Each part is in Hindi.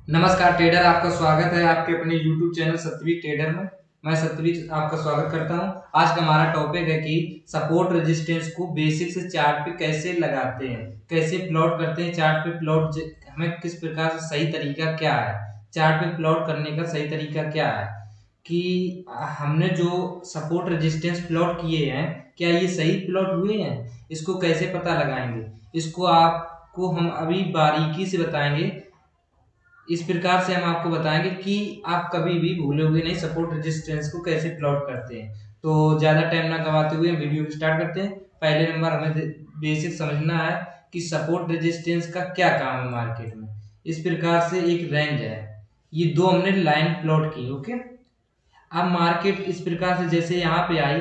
नमस्कार ट्रेडर, आपका स्वागत है आपके अपने YouTube चैनल सत्यवीर ट्रेडर में। मैं सत्यवीर आपका स्वागत करता हूं। आज का हमारा टॉपिक है कि सपोर्ट रेजिस्टेंस को बेसिक से चार्ट पे कैसे लगाते हैं, कैसे प्लॉट करते हैं। चार्ट पे प्लॉट हमें किस प्रकार से सही तरीका क्या है, चार्ट पे प्लॉट करने का सही तरीका क्या है, कि हमने जो सपोर्ट रेजिस्टेंस प्लॉट किए हैं क्या ये सही प्लॉट हुए हैं, इसको कैसे पता लगाएंगे, इसको आपको हम अभी बारीकी से बताएंगे। इस प्रकार से हम आपको बताएंगे कि आप कभी भी भूलोगे नहीं सपोर्ट रेजिस्टेंस को कैसे प्लॉट करते हैं। तो ज़्यादा टाइम ना गवाते हुए वीडियो को स्टार्ट करते हैं। पहले नंबर हमें बेसिक समझना है कि सपोर्ट रेजिस्टेंस का क्या काम है मार्केट में। इस प्रकार से एक रेंज है, ये दो हमने लाइन प्लॉट की। ओके, अब मार्केट इस प्रकार से जैसे यहाँ पे आई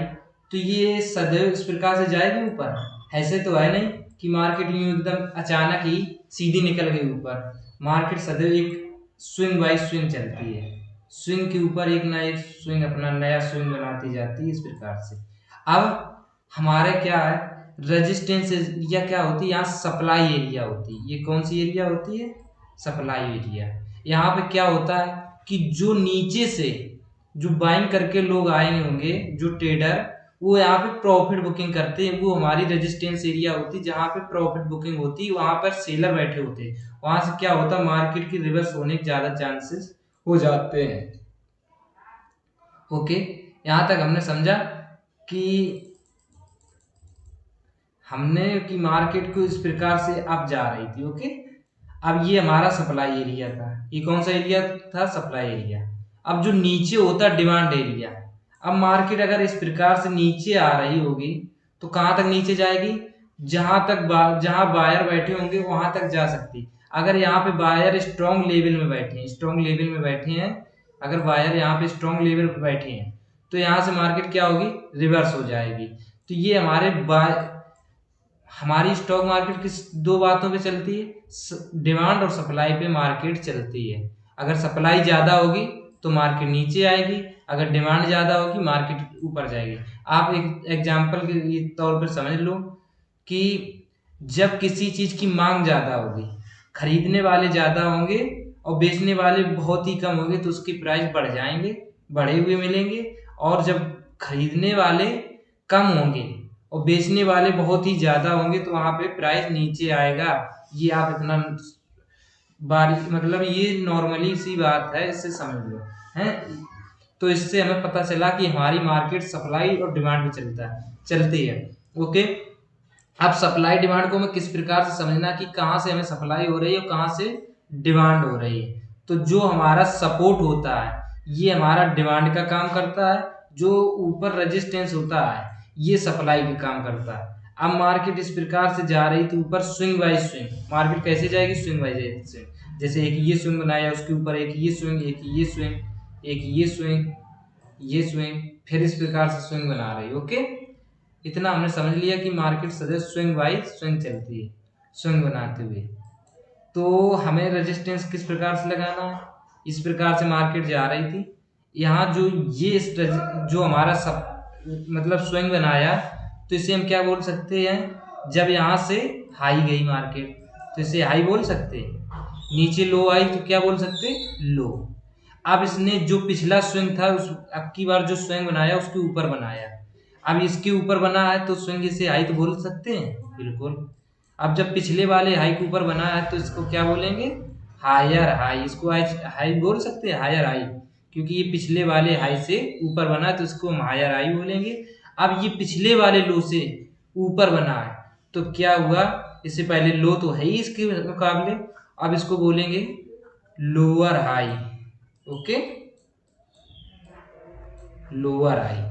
तो ये सदैव इस प्रकार से जाएगी ऊपर। ऐसे तो है नहीं कि मार्केट यूं एकदम अचानक ही सीधी निकल गई ऊपर। मार्केट सदैव एक स्विंग बाय स्विंग चलती है, स्विंग के ऊपर एक ना एक स्विंग अपना नया स्विंग बनाती जाती है इस प्रकार से। अब हमारे क्या है, रेजिस्टेंस एरिया क्या होती है, यहाँ सप्लाई एरिया होती है। ये कौन सी एरिया होती है? Supply area. यहाँ पे क्या होता है कि जो नीचे से जो बाइंग करके लोग आए होंगे, जो ट्रेडर, वो यहाँ पे प्रॉफिट बुकिंग करते हैं। वो हमारी रेजिस्टेंस एरिया होती है, जहाँ पे प्रॉफिट बुकिंग होती है। वहां पर सेलर बैठे होते हैं। वहां से क्या होता है, मार्केट की रिवर्स होने के ज्यादा चांसेस हो जाते हैं। ओके, यहाँ तक हमने समझा कि मार्केट को इस प्रकार से अब जा रही थी। ओके, अब ये हमारा सप्लाई एरिया था। ये कौन सा एरिया था? Supply area. अब जो नीचे होता है डिमांड एरिया। अब मार्केट अगर इस प्रकार से नीचे आ रही होगी तो कहाँ तक नीचे जाएगी? जहां बायर बैठे होंगे वहां तक जा सकती। अगर यहाँ पे बायर स्ट्रॉन्ग लेवल में बैठे हैं, अगर बायर यहाँ पे स्ट्रॉन्ग लेवल पे बैठे हैं तो यहाँ से मार्केट क्या होगी? रिवर्स हो जाएगी। तो ये हमारी स्टॉक मार्केट किस दो बातों पे चलती है? डिमांड और सप्लाई पे मार्केट चलती है। अगर सप्लाई ज्यादा होगी तो मार्केट नीचे आएगी, अगर डिमांड ज्यादा होगी मार्केट ऊपर जाएगी। आप एक एग्जांपल के तौर पर समझ लो कि जब किसी चीज की मांग ज्यादा होगी, खरीदने वाले ज्यादा होंगे और बेचने वाले बहुत ही कम होंगे, तो उसकी प्राइस बढ़ जाएंगे, बढ़े हुए मिलेंगे। और जब खरीदने वाले कम होंगे और बेचने वाले बहुत ही ज्यादा होंगे तो वहां पे प्राइस नीचे आएगा। ये आप इतना बारीक, मतलब ये नॉर्मली सी बात है, इससे समझ लो है। तो इससे हमें पता चला कि हमारी मार्केट सप्लाई और डिमांड पे चलती है। ओके, अब सप्लाई डिमांड को हमें किस प्रकार से समझना कि कहाँ से हमें सप्लाई हो रही है और कहाँ से डिमांड हो रही है। तो जो हमारा सपोर्ट होता है ये हमारा डिमांड का काम करता है, जो ऊपर रेजिस्टेंस होता है ये सप्लाई का काम करता है। अब मार्केट इस प्रकार से जा रही थी ऊपर, स्विंग बाय स्विंग। मार्केट कैसे जाएगी? Swing by swing. जैसे एक ये स्विंग बनाया, उसके ऊपर एक ये स्विंग, एक ये स्विंग, एक ये स्विंग, ये स्विंग, फिर इस प्रकार से स्विंग बना रही है। ओके, इतना हमने समझ लिया कि मार्केट सदैव स्विंग बाय स्विंग चलती है, स्विंग बनाते हुए। तो हमें रेजिस्टेंस किस प्रकार से लगाना है? इस प्रकार से मार्केट जा रही थी, यहाँ जो जो हमारा सब मतलब स्विंग बनाया, तो इसे हम क्या बोल सकते हैं? जब यहाँ से हाई गई मार्केट तो इसे हाई बोल सकते हैं, नीचे लो आई तो क्या बोल सकते? लो। अब इसने जो पिछला स्विंग था उस अब की बार जो स्विंग बनाया उसके ऊपर बनाया। अब इसके ऊपर बना है तो स्विंग इसे हाई तो बोल सकते हैं, बिल्कुल। अब जब पिछले वाले हाई के ऊपर बना है तो इसको क्या बोलेंगे? Higher high. इसको हाई बोल सकते हैं, हायर हाई, क्योंकि ये पिछले वाले हाई से ऊपर बना है तो इसको हम हायर हाई बोलेंगे। अब ये पिछले वाले लो से ऊपर बना है तो क्या हुआ? इससे पहले लो तो है ही इसके मुकाबले, अब इसको बोलेंगे lower high. Okay, lower high.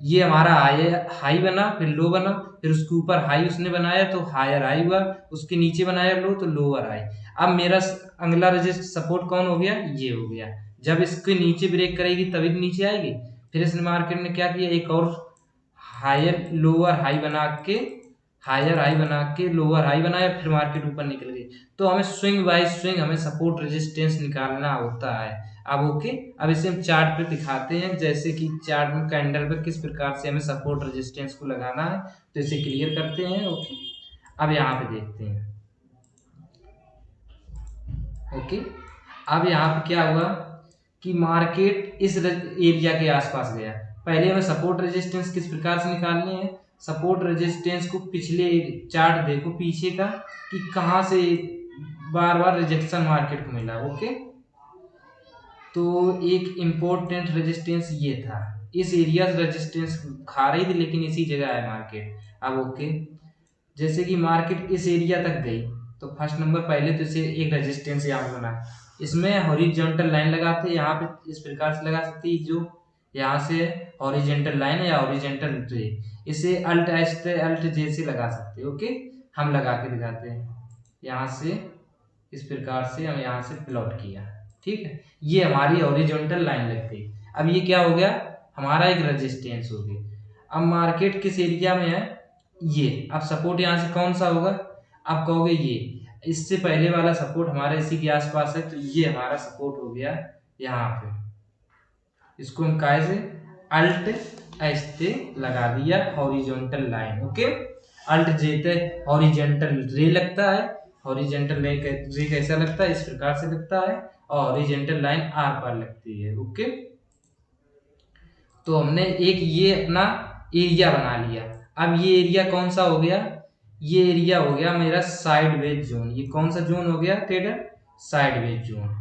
ये हमारा हाई हाई बना, फिर लो बना, फिर उसके ऊपर हाई उसने बनाया तो हायर हाई हुआ, उसके नीचे बनाया लो तो लोअर हाई। अब मेरा अगला रजिस्ट सपोर्ट कौन हो गया? ये हो गया। जब इसके नीचे ब्रेक करेगी तभी तो नीचे आएगी। फिर इसने मार्केट ने क्या किया? एक और हायर लोअर हाई बना के, हायर हाई बना के लोअर हाई बनाया, फिर मार्केट ऊपर निकल गई। तो हमें स्विंग बाय स्विंग हमें सपोर्ट रेजिस्टेंस निकालना होता है। अब ओके, अब इसे हम चार्ट पे दिखाते हैं, जैसे कि चार्ट में कैंडल पे किस प्रकार से हमें सपोर्ट रेजिस्टेंस को लगाना है, तो इसे क्लियर करते हैं। ओके, अब यहाँ पे देखते हैं। ओके, अब यहाँ पे क्या हुआ कि मार्केट इस एरिया के आसपास गया। पहले हमें सपोर्ट रेजिस्टेंस किस प्रकार से निकालने हैं। सपोर्ट रेजिस्टेंस को पिछले चार्ट देखो पीछे का कि कहाँ से बार बार रिजेक्शन मार्केट को मिला। ओके, तो एक इम्पोर्टेंट रेजिस्टेंस ये था, इस एरिया से रेजिस्टेंस खा रही थी लेकिन इसी जगह है मार्केट। अब ओके, जैसे कि मार्केट इस एरिया तक गई तो फर्स्ट नंबर पहले तो इसे एक रेजिस्टेंस यहाँ बना, इसमें हॉरिजॉन्टल लाइन लगाते हैं। यहाँ पे इस प्रकार से लगा सकते हैं, जो यहाँ से हॉरिजॉन्टल लाइन है या हॉरिजॉन्टल रे, इसे अल्ट एस अल्ट जे से लगा सकते हैं। ओके, हम लगा के दिखाते हैं। यहाँ से इस प्रकार से हम यहाँ से प्लॉट किया, ठीक है, ये हमारी हॉरिजॉन्टल लाइन लग गई। अब ये क्या हो गया, हमारा एक रेजिस्टेंस हो गया। अब मार्केट किस एरिया में है, ये। अब सपोर्ट यहाँ से कौन सा होगा, आप कहोगे ये, इससे पहले वाला सपोर्ट हमारे इसी के आसपास है, तो ये हमारा सपोर्ट हो गया यहाँ पे। इसको हम कैसे अल्ट ऐसे लगा दिया हॉरिजॉन्टल लाइन। ओके, अल्ट जेते हॉरिजॉन्टल रे लगता है, हॉरिजॉन्टल रे कैसा लगता है, इस प्रकार से लगता है, और हॉरिजॉन्टल लाइन आर पर लगती है। ओके, तो हमने एक ये अपना एरिया बना लिया। अब ये एरिया कौन सा हो गया, ये एरिया हो गया मेरा साइडवेज जोन। ये कौन सा जोन हो गया ट्रेडर, साइडवेज जोन।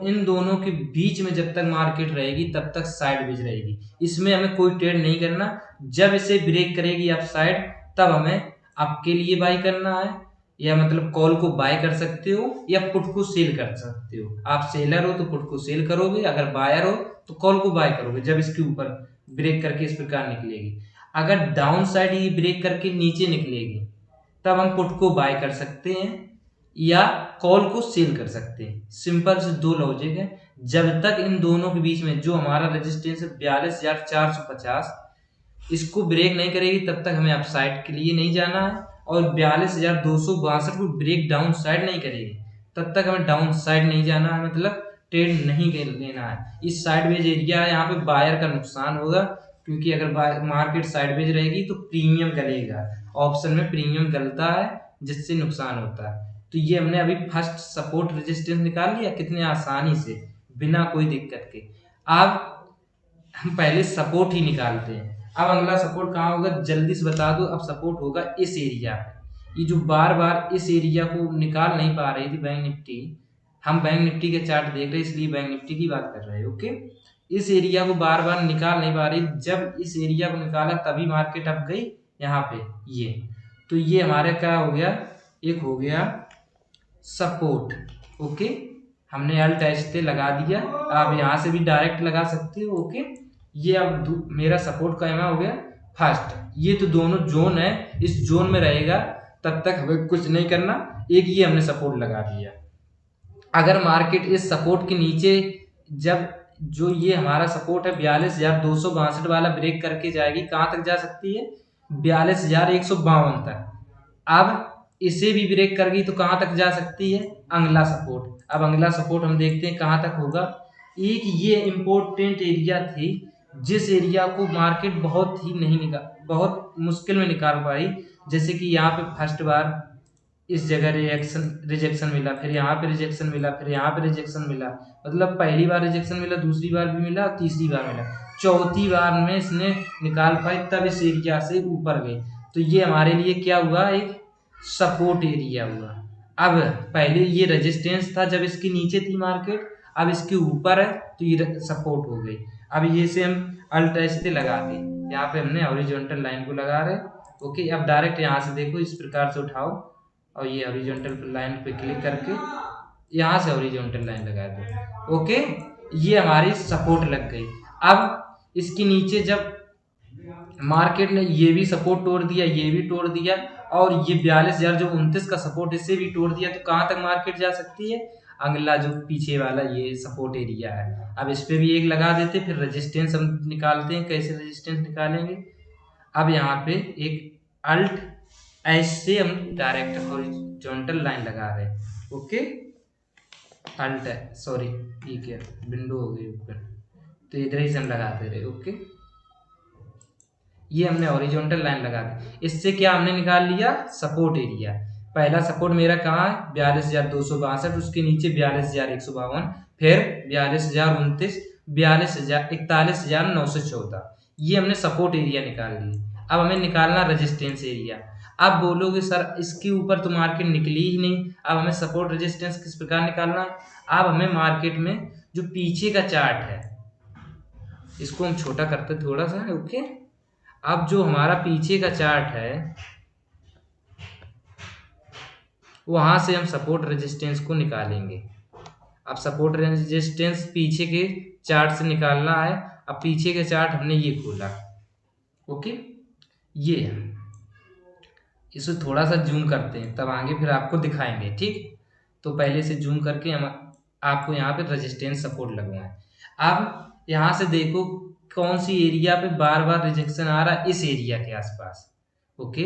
इन दोनों के बीच में जब तक मार्केट रहेगी तब तक साइडवेज रहेगी, इसमें हमें कोई ट्रेड नहीं करना। जब इसे ब्रेक करेगी अपसाइड तब हमें अप के लिए बाय करना है, या मतलब कॉल को बाय कर सकते हो या पुट को सेल कर सकते हो। आप सेलर हो तो पुट को सेल करोगे, अगर बायर हो तो कॉल को बाय करोगे जब इसके ऊपर ब्रेक करके इस प्रकार निकलेगी। अगर डाउन साइड ये ब्रेक करके नीचे निकलेगी तब हम पुट को बाय कर सकते हैं या कॉल को सेल कर सकते हैं। सिंपल से दो लॉजिक है। जब तक इन दोनों के बीच में जो हमारा रेजिस्टेंस है 42,450, इसको ब्रेक नहीं करेगी तब तक हमें अपसाइड के लिए नहीं जाना है, और 42,262 को ब्रेक डाउन साइड नहीं करेगी तब तक हमें डाउन साइड नहीं जाना है, मतलब ट्रेड नहीं लेना है। इस साइडवेज एरिया है, यहाँ पे बायर का नुकसान होगा, क्योंकि अगर मार्केट साइडवेज रहेगी तो प्रीमियम गलेगा, ऑप्शन में प्रीमियम गलता है जिससे नुकसान होता है। तो ये हमने अभी फर्स्ट सपोर्ट रेजिस्टेंस निकाल लिया कितने आसानी से, बिना कोई दिक्कत के। अब हम पहले सपोर्ट ही निकालते हैं। अब अगला सपोर्ट कहाँ होगा, जल्दी से बता दो। अब सपोर्ट होगा इस एरिया पे। ये जो बार बार इस एरिया को निकाल नहीं पा रही थी बैंक निफ्टी, हम बैंक निफ्टी के चार्ट देख रहे हैं इसलिए बैंक निफ्टी की बात कर रहे हैं। ओके, इस एरिया को बार बार निकाल नहीं पा रही, जब इस एरिया को निकाला तभी मार्केट अप गई यहाँ पे ये। तो ये हमारे क्या हो गया, एक हो गया सपोर्ट। ओके, हमने अल्ट एच लगा दिया, आप यहाँ से भी डायरेक्ट लगा सकते हो। ओके, ये अब मेरा सपोर्ट का एम हो गया फर्स्ट। ये तो दोनों जोन है, इस जोन में रहेगा तब तक हमें कुछ नहीं करना। एक ये हमने सपोर्ट लगा दिया। अगर मार्केट इस सपोर्ट के नीचे, जब जो ये हमारा सपोर्ट है 42,262 वाला ब्रेक करके जाएगी, कहाँ तक जा सकती है, 42,152 तक। अब इसे भी ब्रेक कर गई तो कहाँ तक जा सकती है, अगला सपोर्ट। अब अगला सपोर्ट हम देखते हैं कहाँ तक होगा। एक ये इम्पोर्टेंट एरिया थी जिस एरिया को मार्केट बहुत मुश्किल में निकाल पाई। जैसे कि यहाँ पे फर्स्ट बार इस जगह रिजेक्शन मिला, फिर यहाँ पे रिजेक्शन मिला, फिर यहाँ पे रिजेक्शन मिला, मतलब पहली बार रिजेक्शन मिला, दूसरी बार भी मिला और तीसरी बार मिला, चौथी बार में इसने निकाल पाई तब इस एरिया से ऊपर गई। तो ये हमारे लिए क्या हुआ, एक सपोर्ट एरिया हुआ। अब पहले ये रेजिस्टेंस था जब इसके नीचे थी मार्केट, अब इसके ऊपर है तो ये सपोर्ट हो गई। अब ये से हम अल्ट ऐसे लगा दी, यहाँ पे हमने हॉरिजॉन्टल लाइन को लगा रहे। ओके, अब डायरेक्ट यहाँ से देखो, इस प्रकार से उठाओ और ये हॉरिजॉन्टल लाइन पे क्लिक करके यहाँ से हॉरिजॉन्टल लाइन लगा दो। ओके, ये हमारी सपोर्ट लग गई। अब इसके नीचे जब मार्केट ने ये भी सपोर्ट तोड़ दिया, ये भी तोड़ दिया, और ये 42,029 का सपोर्ट इसे भी तोड़ दिया, तो कहाँ तक मार्केट जा सकती है, अगला जो पीछे वाला ये सपोर्ट एरिया है। अब इस पे भी एक लगा देते, फिर रेजिस्टेंस हम निकालते हैं। कैसे रेजिस्टेंस निकालेंगे, अब यहाँ पे एक अल्ट ऐसे हम डायरेक्ट हॉरिजॉन्टल लाइन लगा रहे हैं। ओके, अल्ट है, सॉरी ठीक है, विंडो हो गई ऊपर, तो इधर ही से हम लगाते रहे। ओके, ये हमने हॉरिजॉन्टल लाइन लगा दी, इससे क्या हमने निकाल लिया, सपोर्ट एरिया। पहला सपोर्ट मेरा कहाँ है 42,262, उसके नीचे 42,152, फिर 42,029, 41,914। ये हमने सपोर्ट एरिया निकाल लिया। अब हमें निकालना रेजिस्टेंस एरिया। आप बोलोगे सर इसके ऊपर तो मार्केट निकली ही नहीं, अब हमें सपोर्ट रेजिस्टेंस किस प्रकार निकालना है? अब हमें मार्केट में जो पीछे का चार्ट है, इसको हम छोटा करते थोड़ा सा, ओके। अब जो हमारा पीछे का चार्ट है, वहां से हम सपोर्ट रेजिस्टेंस को निकालेंगे। अब सपोर्ट रेजिस्टेंस पीछे के चार्ट से निकालना है। अब पीछे के चार्ट हमने ये खोला, ओके। ये इसे थोड़ा सा जूम करते हैं, तब आगे फिर आपको दिखाएंगे, ठीक। तो पहले से जूम करके हम आपको यहाँ पे रेजिस्टेंस सपोर्ट लगवाएं। अब यहाँ से देखो कौन सी एरिया पे बार बार रिजेक्शन आ रहा है, इस एरिया के आसपास, ओके।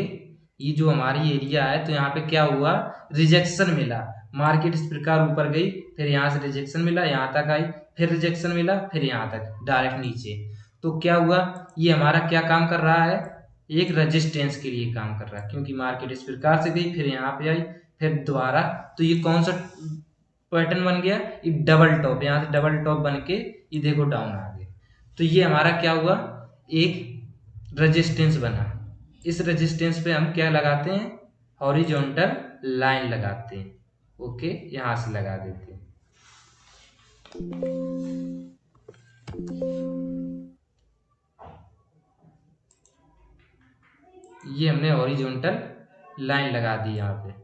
ये जो हमारी एरिया है, तो यहाँ पे क्या हुआ, रिजेक्शन मिला। मार्केट इस प्रकार ऊपर गई, फिर यहाँ से रिजेक्शन मिला, यहाँ तक आई, फिर रिजेक्शन मिला, फिर यहाँ तक डायरेक्ट नीचे। तो क्या हुआ, ये हमारा क्या काम कर रहा है, एक रेजिस्टेंस के लिए काम कर रहा है, क्योंकि मार्केट इस प्रकार से गई, फिर यहाँ पे आई, फिर दोबारा। तो ये कौन सा पैटर्न बन गया, ये डबल टॉप, यहाँ से डबल टॉप बन के ये देखो डाउन आ गया। तो ये हमारा क्या हुआ, एक रेजिस्टेंस बना। इस रेजिस्टेंस पे हम क्या लगाते हैं, हॉरिजॉन्टल लाइन लगाते हैं, ओके। यहाँ से लगा देते हैं। ये हमने हॉरिजॉन्टल लाइन लगा दी यहाँ पे।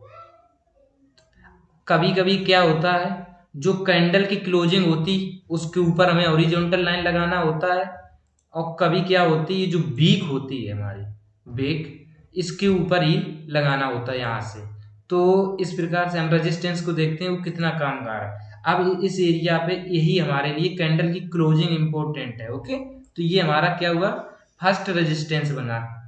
कभी कभी क्या होता है, जो कैंडल की क्लोजिंग होती उसके ऊपर हमें हॉरिजॉन्टल लाइन लगाना होता है, और कभी क्या होती है, जो वीक होती है हमारी वीक, इसके ऊपर ही लगाना होता है यहाँ से। तो इस प्रकार से हम रेजिस्टेंस को देखते हैं वो कितना काम कर रहा है। अब इस एरिया पे यही हमारे लिए कैंडल की क्लोजिंग इंपॉर्टेंट है, ओके। तो ये हमारा क्या हुआ, फर्स्ट रेजिस्टेंस बना।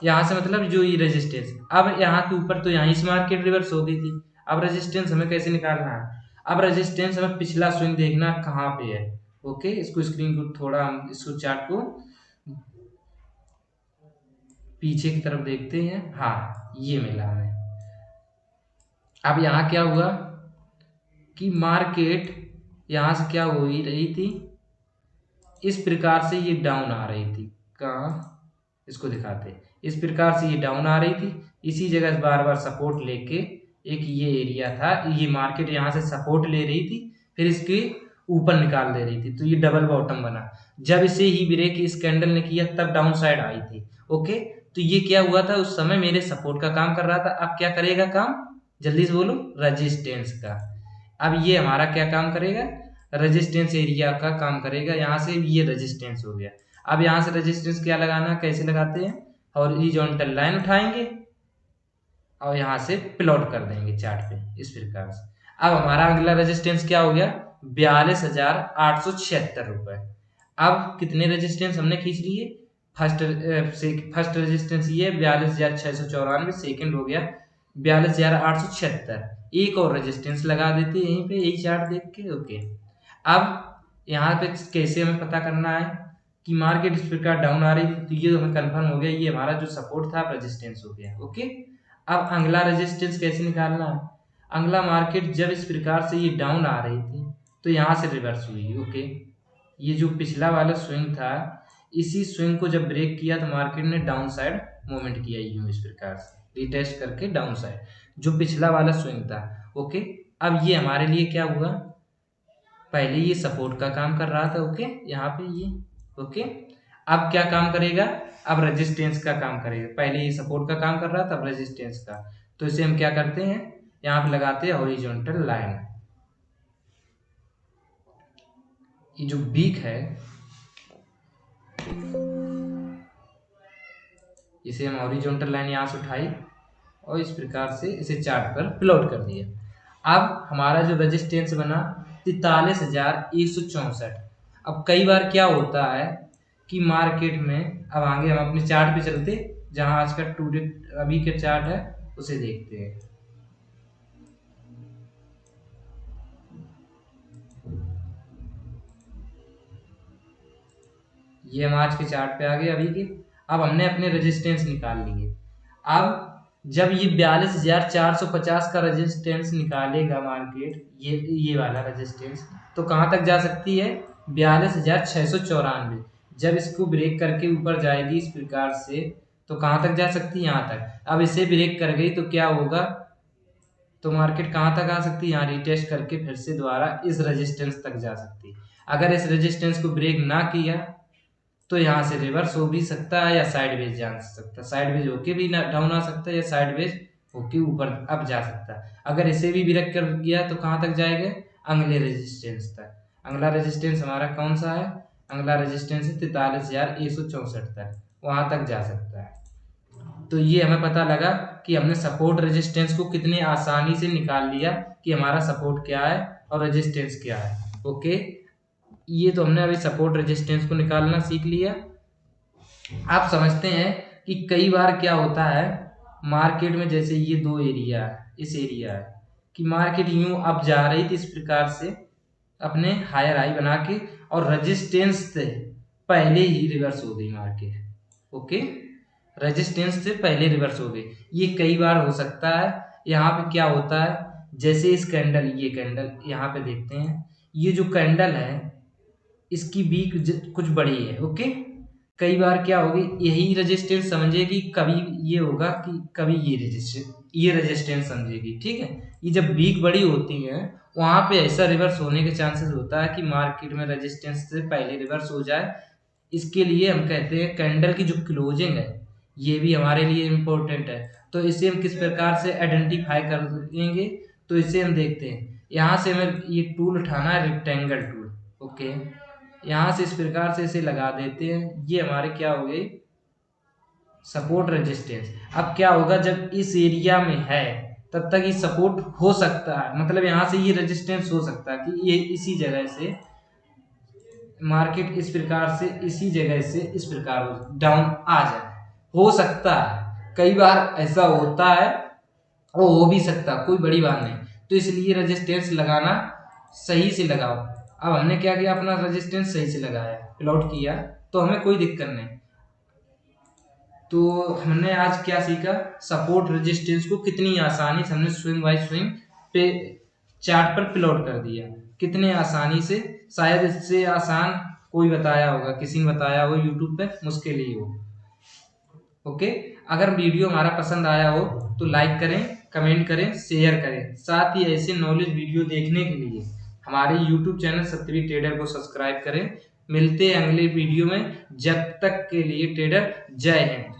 यहाँ से मतलब जो ये रेजिस्टेंस, अब यहाँ के ऊपर तो यहाँ इस मार्केट रिवर्स हो गई थी। अब रेजिस्टेंस हमें कैसे निकालना है, अब रेजिस्टेंस हमें पिछला स्विंग देखना कहाँ पे है, ओके। इसको स्क्रीन को थोड़ा हम इसको चार्ट को पीछे की तरफ देखते हैं, हाँ ये मिला हमें। अब यहाँ क्या हुआ कि मार्केट यहाँ से क्या हो ही रही थी, इस प्रकार से ये डाउन आ रही थी। कहाँ, इसको दिखाते, इस प्रकार से ये डाउन आ रही थी, इसी जगह बार बार सपोर्ट लेके, एक ये एरिया था, ये मार्केट यहाँ से सपोर्ट ले रही थी, फिर इसके ऊपर निकाल दे रही थी, तो ये डबल बॉटम बना। जब इसे ही ब्रेक इस कैंडल ने किया तब डाउन साइड आई थी, ओके। तो ये क्या हुआ था, उस समय मेरे सपोर्ट का काम कर रहा था। अब क्या करेगा काम, जल्दी से बोलो, रेजिस्टेंस का। अब ये हमारा क्या काम करेगा, रेजिस्टेंस एरिया का काम करेगा। यहाँ से ये रेजिस्टेंस हो गया। अब यहाँ से रेजिस्टेंस क्या लगाना, कैसे लगाते हैं, हॉरिजॉन्टल लाइन उठाएंगे और यहाँ से प्लॉट कर देंगे चार्ट पे इस प्रकार से। अब हमारा अगला रेजिस्टेंस क्या हो गया, 42,876 रुपए। अब कितने रेजिस्टेंस हमने खींच लिए, फर्स्ट रेजिस्टेंस ये 42,694, सेकंड हो गया 42,876। एक और रेजिस्टेंस लगा देते हैं यहीं पे, यही चार्ट देख के, ओके। अब यहाँ पे कैसे हमें पता करना है कि मार्केट इस प्रकार डाउन आ रही थी, तो ये हमें कंफर्म हो गया, ये हमारा जो सपोर्ट था रेजिस्टेंस हो गया, ओके। अब अगला रेजिस्टेंस कैसे निकालना है, अगला मार्केट जब इस प्रकार से ये डाउन आ रही थी तो यहाँ से रिवर्स हुई, ओके। ये जो पिछला वाला स्विंग था, इसी स्विंग को जब ब्रेक किया तो मार्केट ने डाउन साइड मूवमेंट किया, यूं इस प्रकार से रिटेस्ट करके डाउन साइड, जो पिछला वाला स्विंग था, ओके। अब ये हमारे लिए क्या हुआ, पहले ये सपोर्ट का काम कर रहा था, ओके, यहाँ पे ये, ओके। अब क्या काम करेगा, अब रेजिस्टेंस का काम करेगा। पहले ये सपोर्ट का काम कर रहा था, अब रेजिस्टेंस का। तो इसे हम क्या करते हैं, यहाँ पे लगाते हैं हॉरिजॉन्टल लाइन। ये जो वीक है, इसे हम हॉरिजॉन्टल लाइन यहाँ से उठाई और इस प्रकार से इसे चार्ट पर प्लॉट कर दिया। अब हमारा जो रेजिस्टेंस बना 43,164। अब कई बार क्या होता है कि मार्केट में, अब आगे हम अपने चार्ट पे चलते, जहां आज का टुडे अभी का चार्ट है उसे देखते हैं। ये हम आज के चार्ट पे आ गए अभी के। अब हमने अपने रेजिस्टेंस निकाल लिए। अब जब ये 42,450 का रेजिस्टेंस निकालेगा मार्केट, ये वाला रेजिस्टेंस, तो कहाँ तक जा सकती है? 42,694। जब इसको ब्रेक करके ऊपर जाएगी इस प्रकार से, तो कहाँ तक जा सकती है? यहाँ तक। अब इसे ब्रेक कर गई तो क्या होगा? तो मार्केट कहाँ तक आ सकती है? यहाँ रिटेस्ट करके फिर से दोबारा इस रेजिस्टेंस तक जा सकती है। अगर इस रेजिस्टेंस को ब्रेक ना किया तो यहाँ से रिवर्स हो भी सकता है या साइडवेज जा सकता है। साइडवेज होके भी डाउन आ सकता है या साइडवेज होके ऊपर अप जा सकता है। अगर इसे भी ब्रेक कर गया तो कहाँ तक जाएगा? अगले रेजिस्टेंस तक। अगला रेजिस्टेंस हमारा कौन सा है? अगला रेजिस्टेंस है 43,164 तक, वहां तक जा सकता है। तो ये हमें पता लगा कि हमने सपोर्ट रेजिस्टेंस को कितनी आसानी से निकाल लिया कि हमारा सपोर्ट क्या है और रेजिस्टेंस क्या है। ओके, ये तो हमने अभी सपोर्ट रेजिस्टेंस को निकालना सीख लिया। आप समझते हैं कि कई बार क्या होता है मार्केट में, जैसे ये दो एरिया है, इस एरिया है कि मार्केट यूं अप जा रही थी इस प्रकार से अपने हायर हाई बना के, और रेजिस्टेंस से पहले ही रिवर्स हो गई मार्केट। ओके, रेजिस्टेंस से पहले रिवर्स हो गई। ये कई बार हो सकता है। यहाँ पे क्या होता है, जैसे इस कैंडल, ये कैंडल यहाँ पे देखते हैं, ये जो कैंडल है इसकी वीक कुछ बड़ी है। ओके, कई बार क्या होगी, यही रेजिस्टेंस समझेगी, कभी ये होगा कि कभी ये रेजिस्टेंस समझेगी। ठीक है, ये जब वीक बड़ी होती है वहां पे ऐसा रिवर्स होने के चांसेस होता है कि मार्केट में रेजिस्टेंस से पहले रिवर्स हो जाए। इसके लिए हम कहते हैं कैंडल की जो क्लोजिंग है ये भी हमारे लिए इम्पोर्टेंट है। तो इसे हम किस प्रकार से आइडेंटिफाई करेंगे? तो इसे हम देखते हैं, यहाँ से हमें ये टूल उठाना है, रेक्टेंगल टूल। ओके, यहाँ से इस प्रकार से इसे लगा देते हैं। ये हमारे क्या हो गए? Support resistance. अब क्या होगा, जब इस एरिया में है तब तक ये सपोर्ट हो सकता है, मतलब यहाँ से ये रेजिस्टेंस हो सकता है कि ये इसी जगह से मार्केट इस प्रकार से इसी जगह से इस प्रकार डाउन आ जाए। हो सकता है, कई बार ऐसा होता है, वो हो भी सकता, कोई बड़ी बात नहीं। तो इसलिए रेजिस्टेंस लगाना सही से लगाओ। अब हमने क्या किया, अपना रेजिस्टेंस सही से लगाया, प्लॉट किया, तो हमें कोई दिक्कत नहीं। तो हमने आज क्या सीखा, सपोर्ट रेजिस्टेंस को कितनी आसानी से हमने स्विंग बाय स्विंग पे चार्ट पर प्लॉट कर दिया, कितने आसानी से। शायद इससे आसान कोई बताया होगा, किसी ने बताया हो यूट्यूब पे, मुश्किल ही हो। ओके, अगर वीडियो हमारा पसंद आया हो तो लाइक करें, कमेंट करें, शेयर करें। साथ ही ऐसे नॉलेज वीडियो देखने के लिए हमारे यूट्यूब चैनल सत्यवीर ट्रेडर को सब्सक्राइब करें। मिलते हैं अगले वीडियो में, जब तक के लिए ट्रेडर जय हिंद।